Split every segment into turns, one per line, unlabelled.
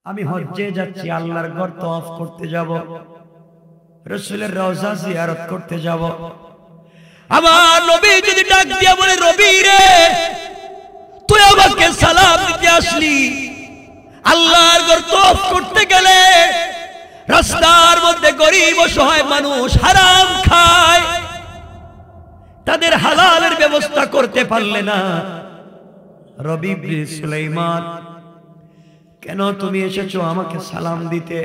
আমি হজ্জে যাচ্ছি, আল্লাহর ঘর তওয়াফ করতে যাব, রাসূলের রওজা জিয়ারত করতে যাব। আমার নবী যদি ডাক দিয়া বলে, রবি রে তুই আমাকে সালাম দিতে আসলি, আল্লাহর ঘর তওয়াফ করতে গেলে রাস্তার মধ্যে গরিব অসহায় মানুষ হারাম খায়, তাদের হালালের ব্যবস্থা করতে পারলে না। রবি ইবনে সুলাইমান, কেন তুমি এসেছো আমাকে সালাম দিতে?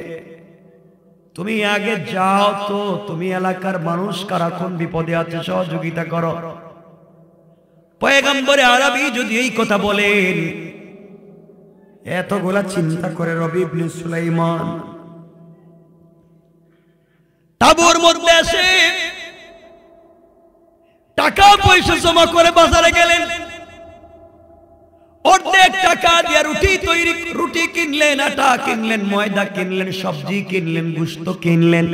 তুমি আগে যাও তো, তুমি এলাকার মানুষ কারা কোন বিপদে আছে সহযোগিতা করো। পয়গম্বরে আরবি যদি এই কথা বলেন, এতগুলা চিন্তা করে রবি ইবনে সুলাইমান তাবুর মধ্যে এসে টাকা পয়সা জমা করে বাজারে গেলেন। অর্ধেক টাকা দিয়ে রুটি কিনলেন, আটা কিনলেন, ময়দা কিনলেন, সবজি কিনলেন, গোশত কিনলেন।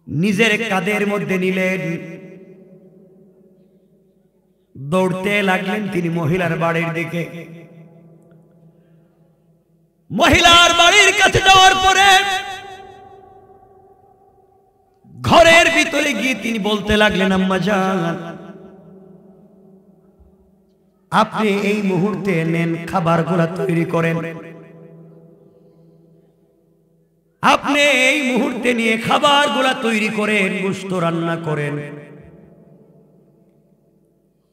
নিজের কাঁধের মধ্যে নিলেন, দৌড়তে লাগলেন তিনি মহিলার বাড়ির দিকে। মহিলার বাড়ির কাছে যাওয়ার পরে ঘরের ভিতরে গিয়ে তিনি বলতে লাগলেন, আম্মা জান, আপনি এই মুহূর্তে নেন, খাবারগুলা তৈরি করেন। আপনি এই মুহূর্তে নিয়ে খাবারগুলা তৈরি করেন, গোশত রান্না করেন।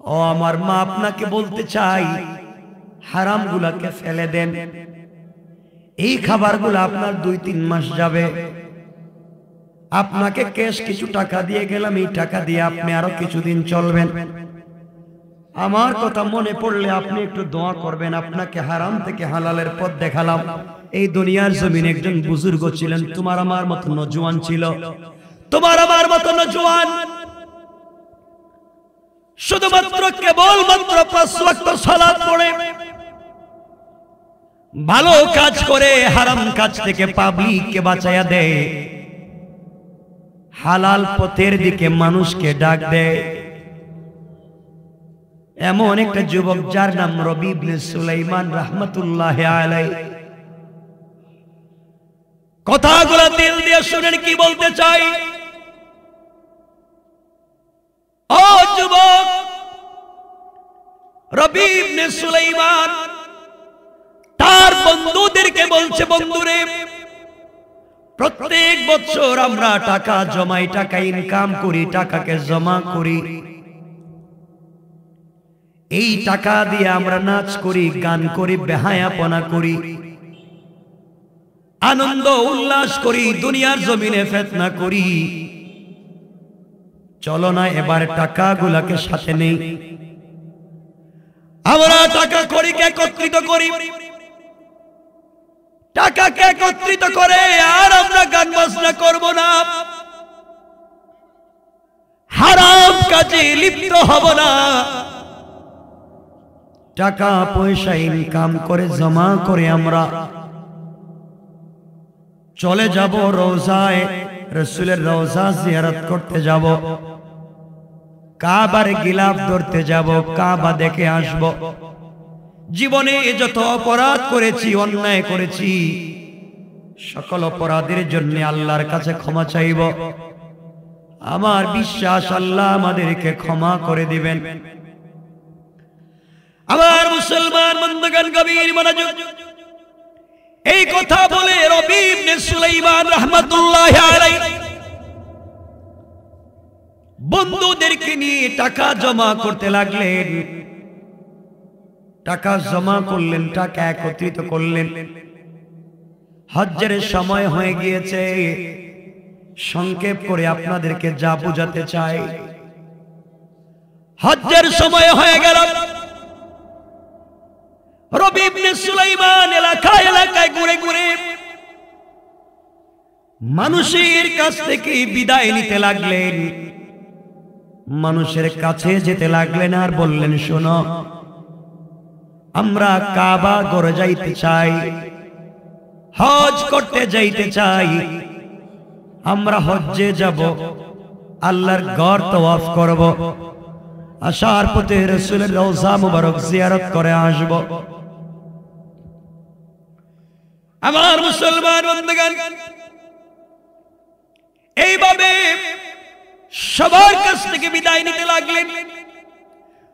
ও আমার মা, আপনাকে বলতে চাই, হারামগুলাকে ফেলে দেন। এই খাবারগুলো আপনার 2-3 মাস যাবে। আপনাকে ক্যাশ কিছু টাকা দিয়ে গেলাম, এই টাকা দিয়ে আপনি আরো কিছুদিন চলবেন। আমার কথা মনে পড়লে আপনি একটু দোয়া করবেন। আপনাকে হারাম থেকে হালালের পথ দেখালাম। এই দুনিয়ার জমিনে একজন বুজুর্গ ছিলেন, তোমার আমার মতো নওজোয়ান ছিল, তোমার আমার মতো নওজোয়ান, শুধুমাত্র কেবলমাত্র 5 ওয়াক্ত সালাত পড়ে, ভালো কাজ করে, হারাম কাজ থেকে পাবলিককে বাঁচায়া দেয়, হালাল পথের দিকে মানুষকে ডাক দেয়। এমন একটা যুবক যার নাম রবি ইবনে সুলাইমান রাহমাতুল্লাহ আলাইহি। কথাগুলো দিল দিয়ে শুনেন কি বলতে চাই। ও যুবক, রবি ইবনে সুলাইমান তার বন্ধুদেরকে বলছে, বন্ধুরে, প্রত্যেক বছর আমরা টাকা জমাই, টাকা ইনকাম করি, টাকাকে জমা করি। এই টাকা দিয়ে আমরা নাচ করি, গান করি, বেহায়াপনা করি, আনন্দ উল্লাস করি, দুনিয়ার জমিনে ফিতনা করি। চলো না এবার টাকাগুলোকে সাথে নেই, আমরা টাকা করিকে একত্রিত করি, টাকাকে একত্রিত করে আর আমরা গান বাজনা করব না, হারাম কাজে লিপ্ত হব না, টাকা পয়সা ইনকাম করে জমা করে আমরা চলে যাব রওজায়, রাসূলের রওজা জিয়ারত করতে যাব, কাবার গিলাফ ধরতে যাব, কাবা দেখে আসব। জীবনে যত অপরাধ করেছি, অন্যায় করেছি, সকল অপরাধের জন্য আল্লাহর কাছে ক্ষমা চাইব। আমার বিশ্বাস আল্লাহ আমাদেরকে ক্ষমা করে দিবেন। আমার মুসলমান বন্ধুগণ, গভীর মনোযোগ, এই কথা বলে রবি ইবনে সুলাইমান রাহমাতুল্লাহ আলাইহি বন্ধুদেরকে নিয়ে টাকা জমা করতে লাগলেন। টাকা জমা করলেন, টাকা একত্রিত করলেন। হজ্জের সময় হয়ে গিয়েছে। সংক্ষেপ করে আপনাদেরকে যা বোঝাতে চাই, হজ্জের সময় হয়ে গেল। রবি ইবনে সুলাইমান এলাকায় এলাকায় ঘুরে ঘুরে মানুষের কাছ থেকে বিদায় নিতে লাগলেন। মানুষের কাছে যেতে লাগলেন আর বললেন, শোনো, আমরা কাবা ঘরে যাইতে চাই, হজ করতে যাইতে চাই, আমরা হজ্জে যাব, আল্লাহর ঘর তওয়াফ করব, আসার পথে রাসূলের রওজা মুবারক জিয়ারত করে আসব। আমার মুসলমান বন্ধুগণ, এইভাবে সবার কাছ থেকে বিদায় নিতে লাগলেন।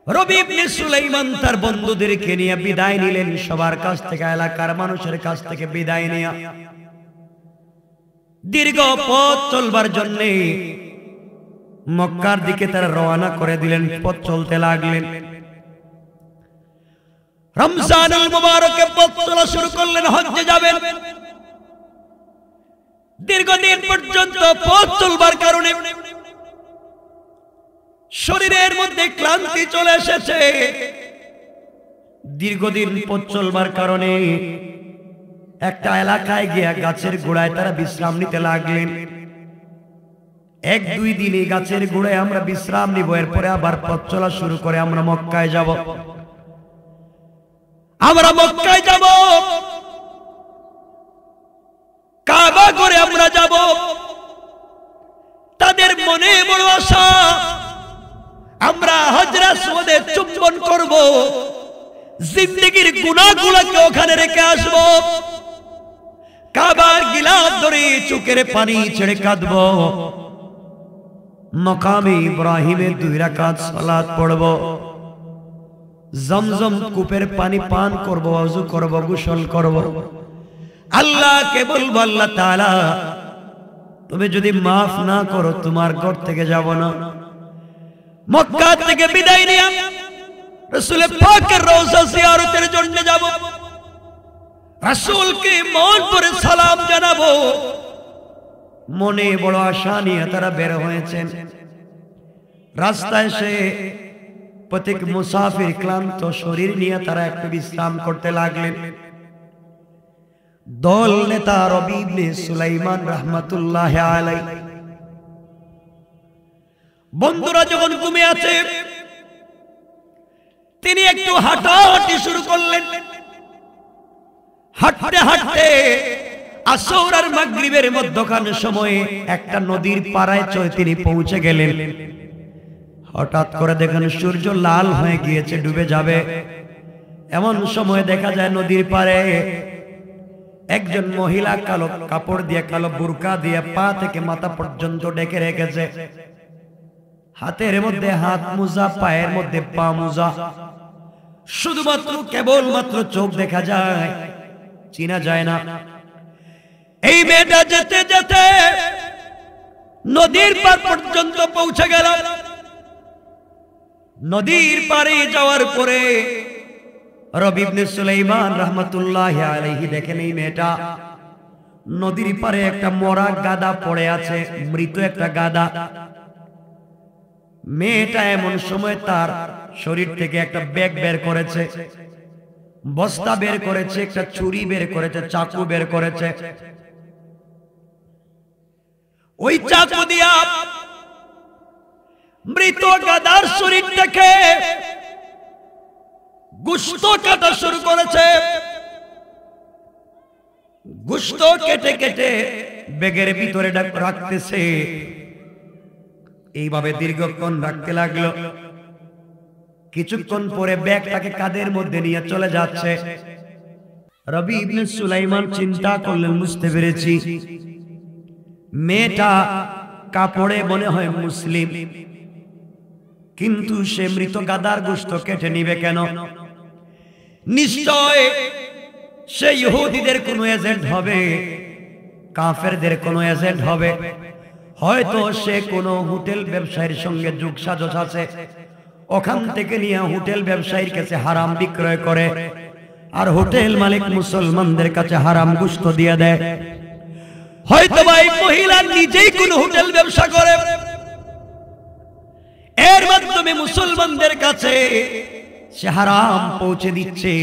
রবি ইবনে সুলাইমান তার বন্ধুদেরকে নিয়ে বিদায় নিলেন, সবার কাছ থেকে, এলাকার মানুষের কাছ থেকে বিদায় নিয়ে দীর্ঘ পথ চলবার জন্য মক্কার দিকে তারা রওনা করে দিলেন। পথ চলতে লাগলেন। রমজানুল মুবারকে পথ চলা শুরু করলেন, হজ্জে যাবেন। দীর্ঘদিন পর্যন্ত পথ চলবার কারণে শরীরের মধ্যে ক্লান্তি চলে এসেছে। দীর্ঘদিন পথ চলবার কারণে একটা এলাকায় গিয়ে গাছের গোড়ায় তারা বিশ্রাম নিতে লাগলেন। 1-2 দিন এই গাছের গোড়ায় আমরা বিশ্রাম নিব, এরপরে আবার পথ চলা শুরু করে আমরা মক্কায় যাব। আমরা মক্কায় যাব, কাবা করে আমরা যাব। তাদের মনে বড় আশা, আমরা হজরে আসওয়াদে চুম্বন করব, জিন্দেগীর গুনাহগুলোকে ওখানে রেখে আসব, কাবার গিলাফ ধরে চোখের পানি ছেড়ে কাঁদব, মাকামে ইব্রাহিমে 2 রাকাত সালাত পড়ব, জমজম কূপের পানি পান করব, ওযু করব, গোসল করব। আল্লাহকে বলবো, আল্লাহ তাআলা তুমি যদি মাফ না করো তোমার ঘর থেকে যাব না। মক্কা থেকে বিদায় নিয়ে রাসূল পাকের রওজা জিয়ারতের জন্য যাব, রাসূলকে মন ভরে সালাম জানাবো। মনে বড় আশা নিয়ে তারা বের হয়েছেন। রাস্তায় এসে প্রত্যেক মুসাফির ক্লান্ত শরীর নিয়ে তারা একটু বিশ্রাম করতে লাগলেন। দল নেতা রবি ইবনে সুলাইমান রাহমাতুল্লাহি আলাইহি বন্ধুরা যখন ঘুমিয়ে আছে, তিনি একটু হাঁটাহাঁটি শুরু করলেন। হাঁটতে হাঁটতে আসর আর মাগরিবের মধ্যখান সময়ে একটা নদীর পাড়ায় তিনি পৌঁছে গেলেন। হঠাৎ করে দেখেন সূর্য লাল হয়ে গিয়েছে, ডুবে যাবে। এমন সময় দেখা যায় নদীর পাড়ে একজন মহিলা কালো কাপড় দিয়ে, কালো বুরকা দিয়ে পা থেকে মাথা পর্যন্ত ঢেকে রেখেছে। হাতের মধ্যে হাত মোজা, পায়ের মধ্যে পা মোজা, শুধুমাত্র কেবলমাত্র চোখ দেখা যায়, চিনা যায় না। এই মেয়েটা যেতে যেতে নদীর পার পর্যন্ত পৌঁছে গেল। নদীর পারে যাওয়ার পরে রবি ইবনে সুলাইমান রাহমাতুল্লাহি আলাইহি দেখেন এই মেয়েটা নদীর পারে একটা মরা গাদা পড়ে আছে, মৃত একটা গাদা। মেয়েটা এমন সময় তার শরীর থেকে একটা ব্যাগ বের করেছে, বস্তা বের করেছে, একটা ছুরি বের করেছে, চাকু বের করেছে। ওই চাকু দিয়া মৃত গাদার শরীর থেকে গোশত কাটা শুরু করেছে। গোশত কেটে কেটে ব্যাগের ভিতরে রাখতেছে। এইভাবে দীর্ঘক্ষণ রাখতে লাগলো। কিছুক্ষণ পরে ব্যাগটাকে কাঁধের মধ্যে নিয়ে চলে যাচ্ছে। রবি ইবনে সুলাইমান চিন্তা করলেন, বুঝতে পেরেছি মেয়েটা কাপড়ে মনে হয় মুসলিম, কিন্তু সে মৃত গাদার গোশত কেটে নিবে কেন? নিশ্চয় সে ইহুদিদের কোনো এজেন্ট হবে, কাফেরদের কোনো এজেন্ট হবে। হয়তো সে কোনো হোটেল ব্যবসায়ীর সঙ্গে যোগসাজশ আছে, ওখান থেকে নিয়ে হোটেল ব্যবসায়ীর কাছে হারাম বিক্রয় করে, আর হোটেল মালিক মুসলমানদের কাছে হারাম গোশত দিয়ে দেয়। হয়তো ভাই মহিলা নিজেই কোনো হোটেল ব্যবসা করে, এর মাধ্যমে মুসলমানদের কাছে সে হারাম পৌঁছে দিচ্ছে।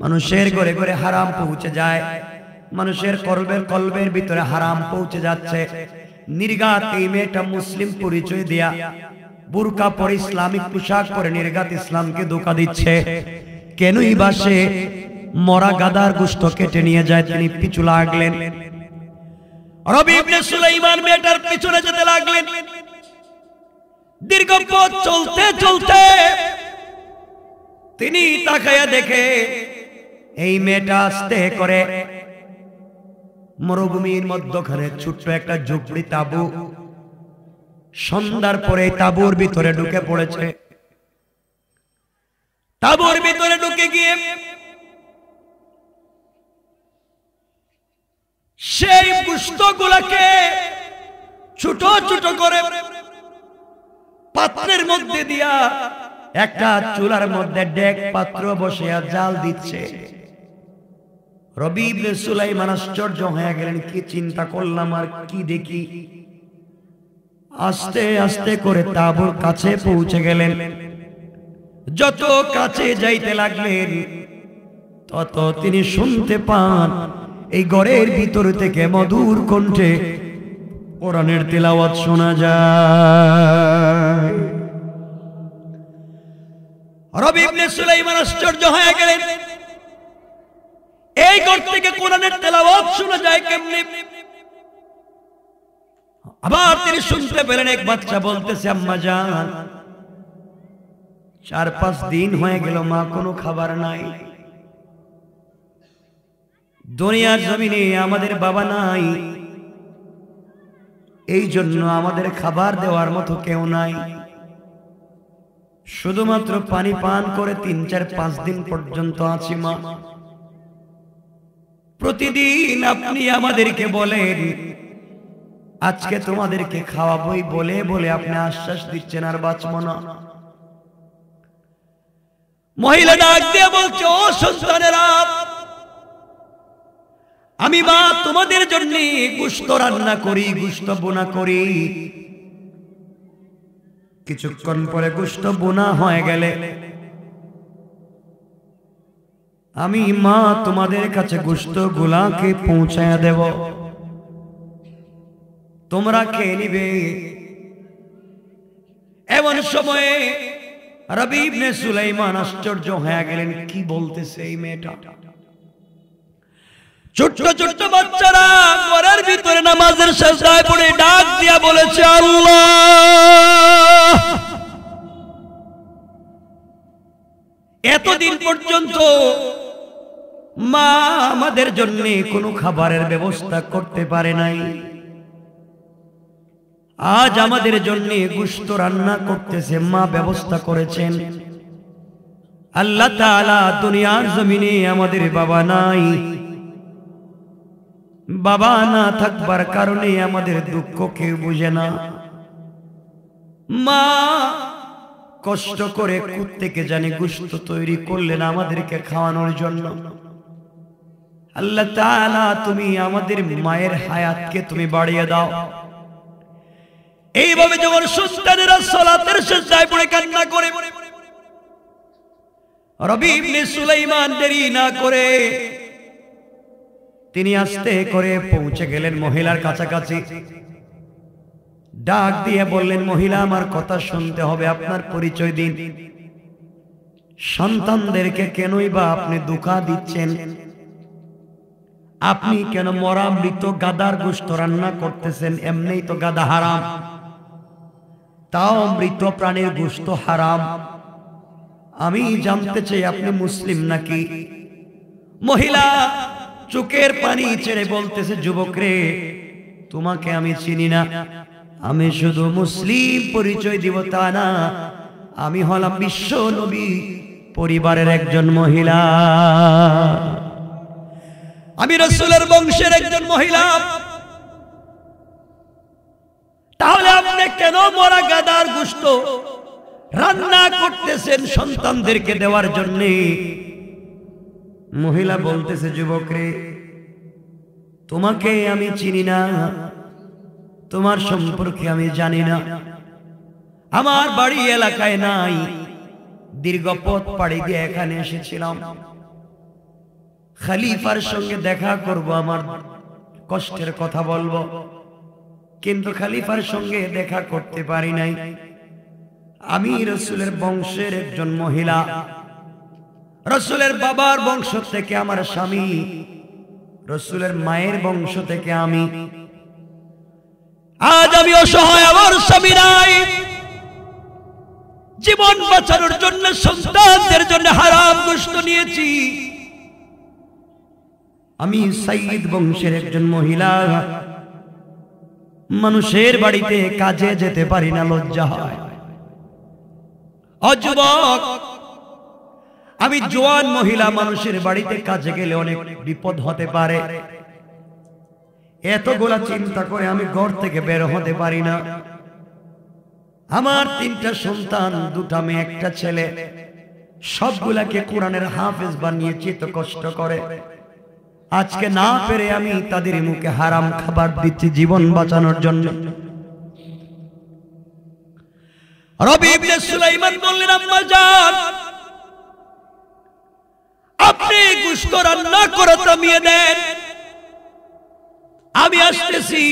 মানুষের ঘরে ঘরে হারাম পৌঁছে যায়, মানুষের কলবের ভিতরে হারাম পৌঁছে যাচ্ছে। নির্ঘাত এই মেয়েটা মুসলিম পরিচয় দিয়া বুরকা পরে ইসলামিক পোশাক পরে নির্ঘাত ইসলামকে ধোঁকা দিচ্ছে। কেনই বা সে মরা গাদার গোশত কেটে নিয়ে যায়? তিনি পিছু লাগলেন। রবি ইবনে সুলাইমান মেয়েটার পিছনে যেতে লাগলেন। দীর্ঘ পথ চলতে চলতে তিনি তাকায়া দেখে এই মেয়েটা আস্তে করে মরুভূমির মধ্যখানে ছোট্ট একটা ঝুপড়ি তাঁবু। সন্ধ্যার পরে তাঁবুর ভিতরে ঢুকে পড়েছে। তাঁবুর ভিতরে ঢুকে গিয়ে সেই গোশতগুলোকে ছোট ছোট করে পাত্রের মধ্যে দিয়া একটা চুলার মধ্যে ডেক পাত্র বসিয়া জাল দিচ্ছে। রবি ইবনে সুলাইমান আশ্চর্য হয়ে গেলেন, কি চিন্তা করলাম আর কি দেখি। আস্তে আস্তে করে তাঁবুর কাছে পৌঁছে গেলেন। যত কাছে যাইতে লাগলেন তত তিনি শুনতে পান এই ঘরের ভিতর থেকে মধুর কণ্ঠে কোরআনের তিলাওয়াত শোনা যায়। রবি ইবনে সুলাইমান আশ্চর্য হয়ে গেলেন, এই ঘর থেকে কোরআনের তেলাওয়াত শোনা যায় কেমনে? আবার তিনি শুনতে পেলেন এক বাচ্চা বলতেছে, আম্মা জান 4-5 দিন হয়ে গেল মা কোনো খাবার নাই। দুনিয়ার জমিনে আমাদের বাবা নাই, এই জন্য আমাদের খাবার দেওয়ার মতো কেউ নাই। শুধুমাত্র পানি পান করে 3-4-5 দিন পর্যন্ত আছি মা। প্রতিদিন আপনি আমাদেরকে বলেন আজকে তোমাদেরকে খাওয়াবই, বলে বলে আপনি আশ্বাস দিচ্ছেন আর বাঁচবো না। মহিলা ডাক দিয়ে বলছে, ও সন্তানেরা, আমি মা তোমাদের জন্য গোশত রান্না করি, গোশত বোনা করি। কিছুক্ষণ পরে গোশত বোনা হয়ে গেলে আমি মা তোমাদের কাছে গোশত গুলাকে পৌঁছায়া দেব, তোমরা খেয়ে নিবে। এমন সময়ে রবি ইবনে সুলাইমান আশ্চর্য হয়ে গেলেন, কি বলতেছে এই মেয়েটা? ছোট্ট ছোট্ট বাচ্চারা ঘরের ভিতরে নামাজের সাজদায় পড়ে ডাক দিয়া বলেছে, আল্লাহ, এতদিন পর্যন্ত মা আমাদের জন্য কোনো খাবারের ব্যবস্থা করতে পারে নাই, আজ আমাদের জন্য গোশত রান্না করতেছে, মা ব্যবস্থা করেছেন। আল্লাহ তাআলা দুনিয়ার জমিনে আমাদের বাবা নাই, বাবা না থাকবার কারণে আমাদের দুঃখ কেউ বুঝে না। মা কষ্ট করে কোত্থেকে জানি গোশত তৈরি করলেন আমাদেরকে খাওয়ানোর জন্য। আল্লাহ তাআলা তুমি আমাদের মায়ের হায়াতকে তুমি বাড়িয়ে দাও। এইভাবে যখন সন্তানেরা সালাতের সিজদায় পড়ে কান্না করে, রবি ইবনে সুলাইমান দেরি না করে তিনি আস্তে করে পৌঁছে গেলেন মহিলার কাছাকাছি। ডাক দিয়ে বললেন, মহিলা আমার কথা শুনতে হবে, আপনার পরিচয় দিন। সন্তানদেরকে কেনই বা আপনি ধোঁকা দিচ্ছেন? আপনি কেন মরা মৃত গাদার গোশত রান্না করতেছেন? এমনিই তো গাদা হারাম, তাও মৃত প্রাণীর গোশত হারাম। আমি জানতে চাই আপনি মুসলিম নাকি? মহিলা চোখের পানি ছেড়ে বলতেছে, যুবক রে, তোমাকে আমি চিনি না, আমি শুধু মুসলিম পরিচয় দিব তা না, আমি হলাম বিশ্ব নবী পরিবারের একজন মহিলা, আমি রাসূলের বংশের একজন মহিলা। তাহলে আপনি কেন মরা গাদার গোশত রান্না করতেছেন সন্তানদেরকে দেওয়ার জন্য? মহিলা বলতেছে, যুবক রে, তোমাকে আমি চিনি না, তোমার সম্পর্কে আমি জানি না, আমার বাড়ি এলাকায় নাই, দীর্ঘ পথ পাড়ি দিয়ে এখানে এসেছিলাম, খলিফার সঙ্গে দেখা করব, আমার কষ্টের কথা বলবো, কিন্তু খলিফার সঙ্গে দেখা করতে পারি নাই। আমি রাসূলের বংশের একজন মহিলা, রাসূলের বাবার বংশ থেকে আমার স্বামী, রাসূলের মায়ের বংশ থেকে আমি। আজ আমি অসহায়, আমার স্বামী নাই, জীবন বাঁচানোর জন্য সন্তানদের জন্য হারাম গোশত নিয়েছি। আমি সাইয়্যিদ বংশের একজন মহিলা, মানুষের বাড়িতে কাজে যেতে পারি না, লজ্জা হয়। ও যুবক, আমি জোয়ান মহিলা, মানুষের বাড়িতে কাজে গেলে অনেক বিপদ হতে পারে, এতগুলা চিন্তা করে আমি ঘর থেকে বের হতে পারি না। আমার 3টা সন্তান, 2টা মেয়ে, 1টা ছেলে, সবগুলাকে কোরআনের হাফেজ বানিয়েছি, তো কষ্ট করে আজকে না পেরে আমি তাদের মুখে হারাম খাবার দিচ্ছি জীবন বাঁচানোর জন্য। রবি ইবনে সুলাইমান বললেন, আম্মা জান, আপনি গোশত রান্না করে থামিয়ে দেন, আমি আসতেছি।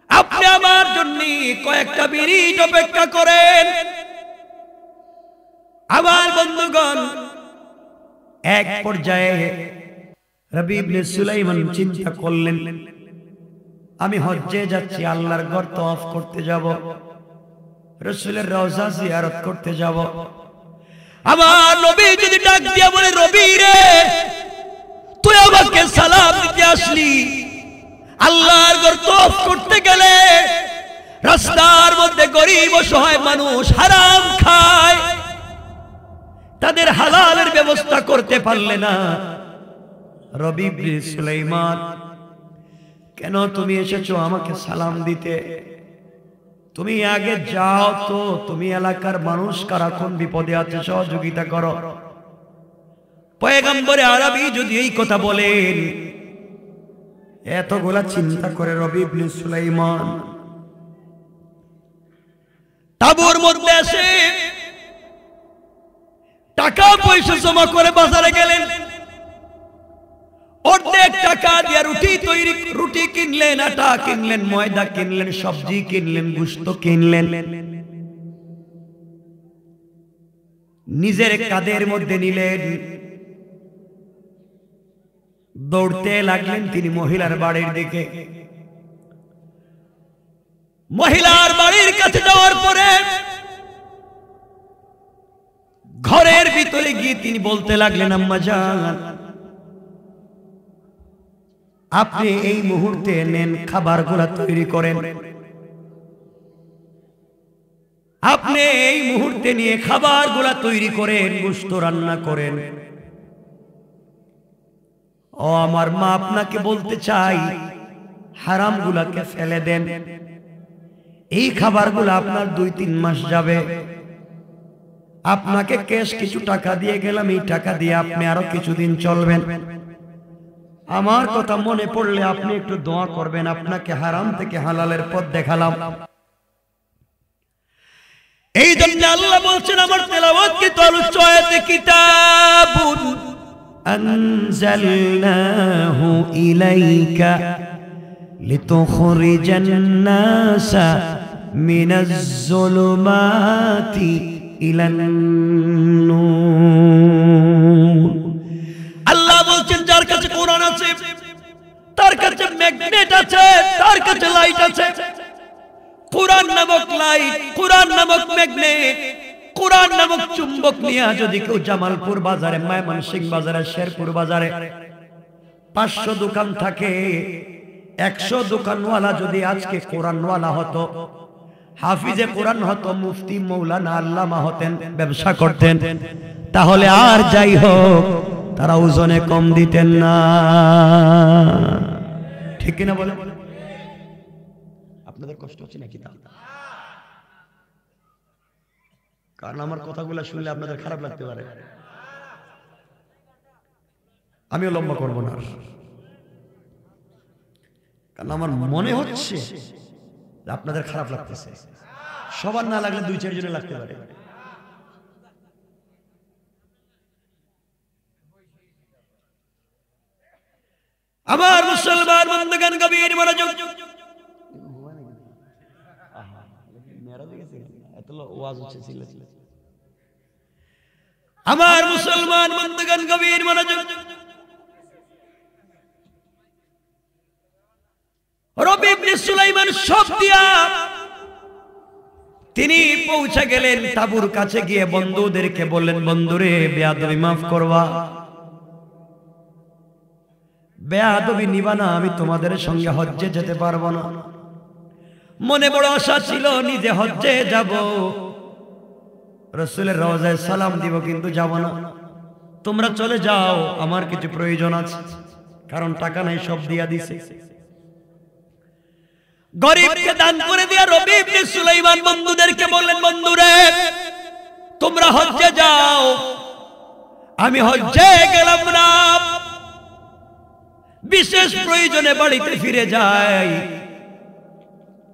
আপনি আমার জন্য কয়েকটা মিনিট অপেক্ষা করেন। আমার বন্ধুগণ, এক পর্যায়ে রবি ইবনে সুলাইমান চিন্তা করলেন, আমি হজ্জে যাচ্ছি, আল্লাহর ঘর তওয়াফ করতে যাব, রাসূলের রওজা জিয়ারত করতে যাব। আমার নবী যদি ডাক দিয়া বলে, রবি রে, তুই আমাকে সালাম দিতে আসলি, আল্লাহর ঘর তওয়াফ করতে গেলে রাস্তার মধ্যে গরিব অসহায় মানুষ হারাম খায়, তাদের হালালের ব্যবস্থা করতে পারলে না। রবি ইবনে সুলাইমান, কেন তুমি এসেছো আমাকে সালাম দিতে? তুমি আগে যাও তো, তুমি এলাকার মানুষ কারা কোন বিপদে আছে সহযোগিতা করো। পয়গম্বরে আরবি যদি এই কথা বলেন, এতগুলা চিন্তা করে রবি ইবনে সুলাইমান তাঁবুর মধ্যে এসে টাকা পয়সা জমা করে বাজারে গেলেন। অর্ধেক টাকা দিয়ে রুটি কিনলেন, আটা কিনলেন, ময়দা কিনলেন, সবজি কিনলেন, গোশত কিনলেন, নিজের কাঁধের মধ্যে নিলেন, দৌড়তে লাগলেন তিনি মহিলার বাড়ির দিকে। মহিলার বাড়ির কাছে যাওয়ার পরে ঘরের ভিতরে গিয়ে তিনি বলতে লাগলেন, আম্মা জান, আপনি এই মুহূর্তে নেন, খাবারগুলা তৈরি করেন, আপনি এই মুহূর্তে নিয়ে খাবারগুলা তৈরি করেন, গোশত রান্না করেন। ও আমার মা, আপনাকে বলতে চাই, হারামগুলাকে ফেলে দেন, এই খাবারগুলো আপনার 2-3 মাস যাবে। আপনাকে ক্যাশ কিছু টাকা দিয়ে গেলাম, এই টাকা দিয়ে আপনি আরো কিছুদিন চলবেন। আমার কথা মনে পড়লে আপনি একটু দোয়া করবেন, আপনাকে হারাম থেকে হালালের পথ দেখালাম। এই জন্য আল্লাহ বলছেন, আমার তেলাওয়াত কি তলুচ্চ আয়াতে, কিতাবুন আনজালনাহু ইলাইকা লিতুখরিজান নাসা মিনাজ যুলুমাতি ইলান নূর। আল্লাহ বলছেন, যার কাছে কোরআন আছে, তার কাছে ম্যাগনেট আছে, তার কাছে লাইট আছে। কোরআন নামক লাইট, কোরআন নামক ম্যাগনেট, কোরআন নামক চুম্বক নিয়ে যদি কেউ জামালপুর বাজারে, ময়মনসিংহ বাজারে, শেরপুর বাজারে 500 দোকান থাকে, 100 দোকানওয়ালা যদি আজকে কোরআনওয়ালা হতো, হাফিজে কোরআন হতো, মুফতি মৌলানা আল্লামা হতেন, ব্যবসা করতেন, তাহলে আর যাই হোক তারা ওজনে কম দিতেন না। ঠিক কিনা বলে? আপনাদের কষ্ট হচ্ছে নাকি? কারণ আমার কথাগুলো শুনলে আপনাদের খারাপ লাগতে পারে, আমিও লম্বা করব না, কারণ আমার মনে হচ্ছে আপনাদের খারাপ লাগতেছে। সবার না লাগলে 2-4 জনের লাগতে পারে। আমার মুসলমান বন্ধুগণ, গভীর মনোযোগ। আমার মুসলমান বন্ধুগণ, গভীর মনোযোগ। রবি ইবনে সুলাইমান সব দিয়া তিনি পৌঁছে গেলেন তাঁবুর কাছে, গিয়ে বন্ধুদেরকে বললেন, বন্ধুরে, বেয়াদবি মাফ করবা, বেয়াদবি নিবা না, আমি তোমাদের সঙ্গে হজ্জে যেতে পারবো না। মনে বড় আশা ছিল নিজে হজ্জে যাব, রাসূলের রওজায় সালাম দিব, কিন্তু যাব না। তোমরা চলে যাও, আমার কিছু প্রয়োজন আছে, কারণ টাকা নাই, সব দিয়া দিছে। গরিবকে দান করে দিয়া রবি ইবনে সুলাইমান বন্ধুদেরকে বললেন, বন্ধুরে তোমরা হজ্জে যাও, আমি হজ্জে গেলাম না, বিশেষ প্রয়োজনে বাড়িতে ফিরে যাই,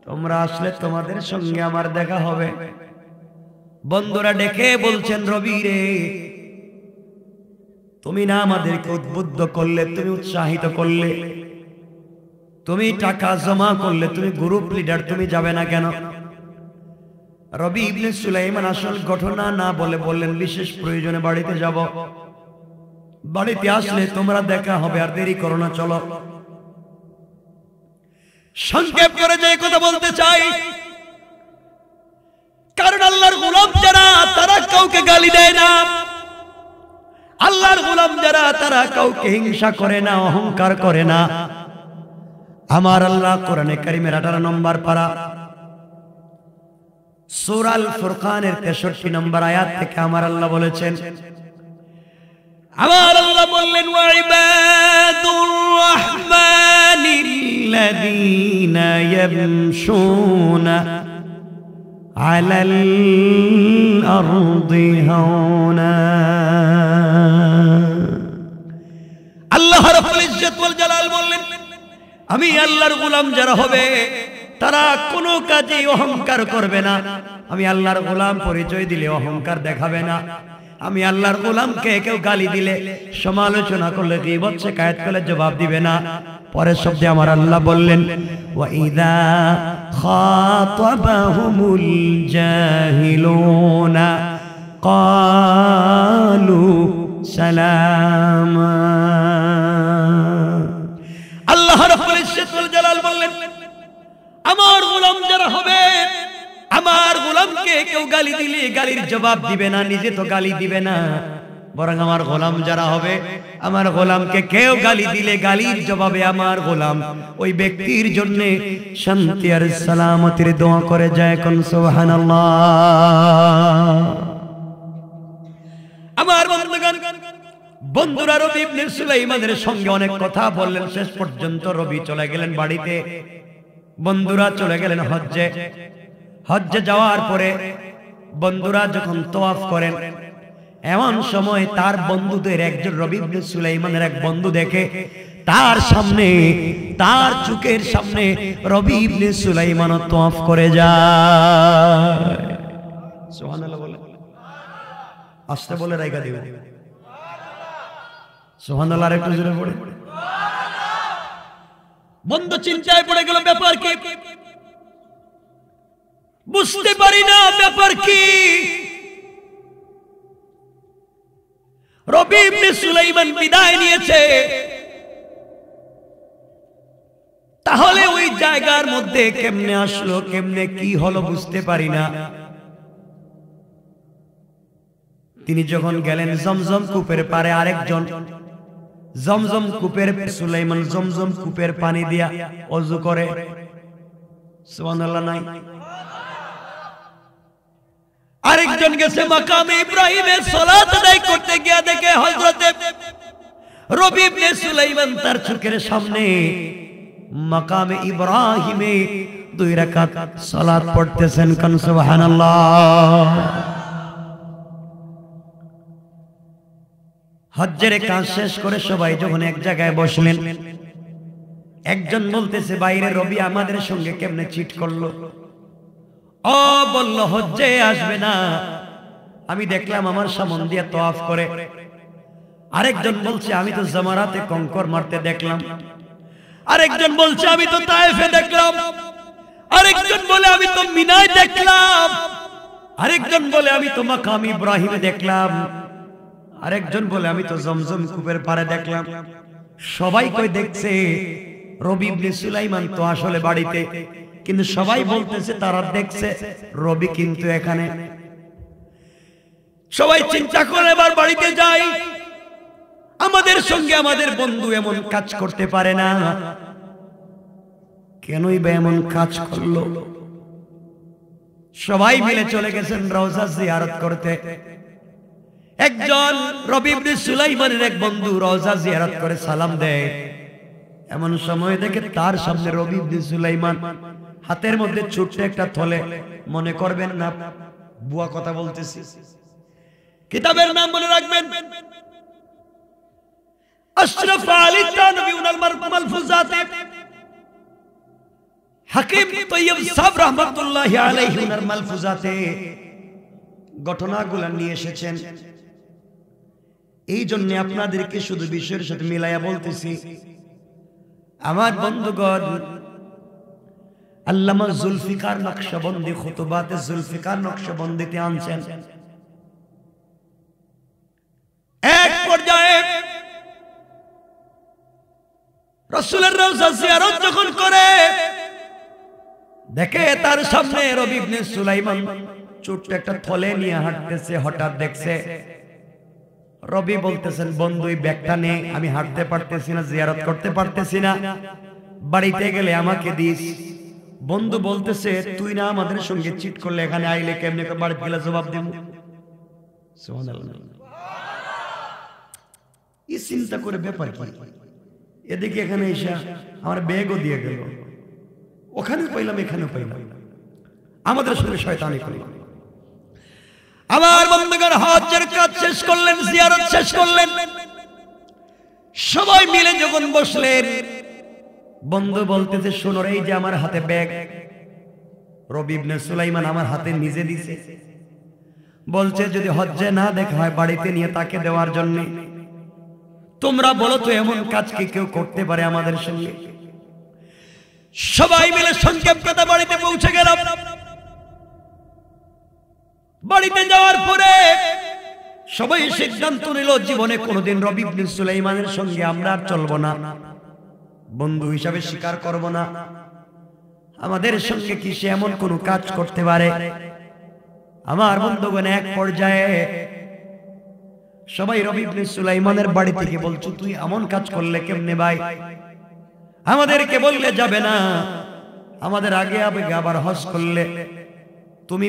তোমরা আসলে তোমাদের সঙ্গে আমার দেখা হবে। বন্ধুরা ডেকে বলছেন, রবি রে, তুমি না আমাদেরকে উদ্বুদ্ধ করলে, তুমি উৎসাহিত করলে, তুমি টাকা জমা করলে, তুমি গ্রুপ লিডার, তুমি যাবে না কেন? রবি ইবনে সুলাইমান আসল ঘটনা না বলে বললেন, বিশেষ প্রয়োজনে বাড়িতে যাব, বাড়িতে আসলে তোমরা দেখা হবে, আর দেরি করো না, চলো। সংক্ষেপ করে যে কথা বলতে চাই, কারণ আল্লাহর গোলাম যারা তারা কাউকে গালি দেয় না, আল্লাহর গোলাম যারা তারা কাউকে হিংসা করে না, অহংকার করে না। আমার আল্লাহ কোরআনে কারিমের 18 নম্বর পারা সূরা আল ফুরকানের 63 নম্বর আয়াত থেকে আমার আল্লাহ বলেছেন, আমার আল্লাহ বললেন, ওয়া ইবাদুর রাহমানিল্লাযীনা ইয়ামশুনা আলাল আরদি হাওনা। আল্লাহ রাব্বুল ইজ্জত ওয়াল জালাল বললেন, আমি আল্লাহর গোলাম যারা হবে তারা কোনো কাজে অহংকার করবে না। আমি আল্লাহর গোলাম পরিচয় দিলে অহংকার দেখাবে না। আমি আল্লাহর গোলামকে কেউ গালি দিলে, সমালোচনা করলে, গীবত শিকায়াত করলে জবাব দিবে না। পরের শব্দে আমার আল্লাহ বললেন, ওয়া ইযা খাতাবাহুমুল জাহিলুনা ক্বালু সালামা। আল্লাহ রাব্বুল ইজ্জত ওয়াল জালাল বললেন, আমার গোলাম যারা হবে, আমার গোলামকে কেউ গালি দিলে গালির জবাব দিবে না, নিজে তো গালি দিবে না, বরং আমার গোলাম যারা হবে, আমার গোলামকে কেউ গালি দিলে গালির জবাবে আমার গোলাম ওই ব্যক্তির জন্য শান্তি আর সালামতের দোয়া করে যায়। কোন সুবহানাল্লাহ। আমার বন্ধুগণ, বন্ধুরা রবি ইবনে সুলাইমানের সঙ্গে অনেক কথা বললেন, শেষ পর্যন্ত রবি চলে গেলেন বাড়িতে, বন্ধুরা চলে গেলেন হজ্জে। হজ্জে যাওয়ার পরে বন্ধুরা যখন তওয়াফ করেন, এমন সময় তার বন্ধুদের একজন, রবি ইবনে সুলাইমানের এক বন্ধু দেখে, তার সামনে, তার চোখের সামনে রবি ইবনে সুলাইমান তওয়াফ করে যায়। সুবহানাল্লাহ বলে, আস্তে বলে রাইখা দিও, সুবহানাল্লাহ। আরেকটু জোরে পড়ে। বন্ধু চিন্তায় পড়ে গেল, ব্যাপার কি? বুঝতে পারি না ব্যাপার কি। রবি ইবনে সুলাইমান বিদায় নিয়েছে, তাহলে ওই জায়গার মধ্যে কেমনে আসলো, কেমনে কি হলো বুঝতে পারি না। তিনি যখন গেলেন জমজম কূপের পারে, আরেকজন জমজম কূপের, সুলাইমান জমজম কূপের পানি দিয়া ওযু করে। সুবহানাল্লাহ নাই? আরেকজন গেছে মাকামে ইব্রাহিমে সালাত আদায় করতে গিয়ে দেখে হযরতে রবি ইবনে সুলাইমান তার চোখের সামনে মাকামে ইব্রাহিমে 2 রাকাত সালাত পড়তেছেন। কোন সুবহানাল্লাহ। হজ্জের কাজ শেষ করে সবাই যখন এক জায়গায় বসলেন, একজন বলতেছে, বাইরে রবি আমাদের সঙ্গে কেমনে চিট করলো। ও বলল হজ্জে আসবে না, আমি দেখলাম আমার সামন দিয়ে তওয়াফ করে। আরেকজন বলছে, আমি তো জামারাতে কঙ্কর মারতে দেখলাম। আরেকজন বলছে, আমি তো তায়েফে দেখলাম। আরেকজন বলে, আমি তো মিনায় দেখলাম। আরেকজন বলে, আমি তো মাকাম ইব্রাহিমে দেখলাম। আরেকজন বলে, আমি তো জমজম কূপের পারে দেখলাম। সবাই কই দেখছে রবি ইবনে সুলাইমান তো আসলে বাড়িতে, কিন্তু সবাই বলতেছে তারা দেখছে রবি কিন্তু এখানে। সবাই চিন্তা করে এবার বাড়িতে যাই, আমাদের সঙ্গে আমাদের বন্ধু এমন কাজ করতে পারে না, কেনই বা এমন কাজ করলো? সবাই মিলে চলে গেছেন রওজা জিয়ারত করতে। একজন রবি ইবনে সুলাইমানের এক বন্ধু রওজা জিয়ারত করে সালাম দেয়। এমন সময় দেখে তার সামনে রবি ইবনে সুলাইমান হাতের মধ্যে ছোট্ট একটা থলে, মনে করবেন না বুয়া কথা বলতেছি, কিতাবের নাম মনে রাখবেন, আশরাফ আলী তানবীউল মালফুজাত, হাকিম তৈয়ব সাহেব রাহমাতুল্লাহি আলাইহি উনার মালফুজাতে ঘটনাগুলো নিয়ে এসেছেন। এই জন্য আপনাদেরকে শুধু বিষয়ের সাথে মিলাইয়া বলতেছি। আমার বন্ধুগণ, আল্লামা জুলফিকার নকশবন্দি খুতুবাতে জুলফিকার নকশবন্দিতে আনছেন, এক পর্যায়ে রাসূলের রওজা জিয়ারত যখন করে দেখে তার সামনে রবি ইবনে সুলাইমান ছোট্ট একটা থলে নিয়ে হাঁটতেছে। হঠাৎ দেখছে রবি বলতেছেন, বন্ধু এই ব্যাগটা নে, আমি হাঁটতে পারতেছি না, জিয়ারত করতে পারতেছি না, বাড়িতে গেলে আমাকে দিস। বন্ধু বলতেছে, তুই না আমাদের সঙ্গে চিট করলে এখানে আইলে কেমনে বাড়ি গেলে জবাব দেব? সুবহানাল্লাহ। এই চিন্তা করে ব্যাপার কি? এদিকে এখানে এসে আমার ব্যাগও দিয়ে গেল, ওখানেও পাইলাম এখানেও পাইলাম, আমাদের সঙ্গে শয়তানি করলাম। আমার বন্ধুগণ হজ্জের কাজ শেষ করলেন, জিয়ারত শেষ করলেন, সবাই মিলে যখন বসলেন, বন্ধু বলতেছে, শোনো এই যে আমার হাতে ব্যাগ, রবি ইবনে সুলাইমান আমার হাতে নিজে দিছে, বলছে যদি হজ্জে না দেখা হয় বাড়িতে নিয়ে তাকে দেওয়ার জন্য। তোমরা বলো তো এমন কাজ কি কেউ করতে পারে আমাদের সঙ্গে? সবাই মিলে সংক্ষেপ কথা বাড়িতে পৌঁছে গেলাম। বাড়িতে যাওয়ার পরে সবাই সিদ্ধান্ত নিল জীবনে কোনোদিন রবি ইবনে সুলাইমানের সঙ্গে আমরা আর চলবো না, বন্ধু হিসাবে স্বীকার করব না। আমাদের সঙ্গে কি সে এমন কোন কাজ করতে পারে? আমার বন্ধুগণ এক পর্যায়ে সবাই রবি ইবনে সুলাইমানের বাড়ি থেকে বলছো, তুই এমন কাজ করলে কেমনে ভাই? আমাদেরকে বললে যাবে না, আমাদের আগে আবার হজ করলে তুমি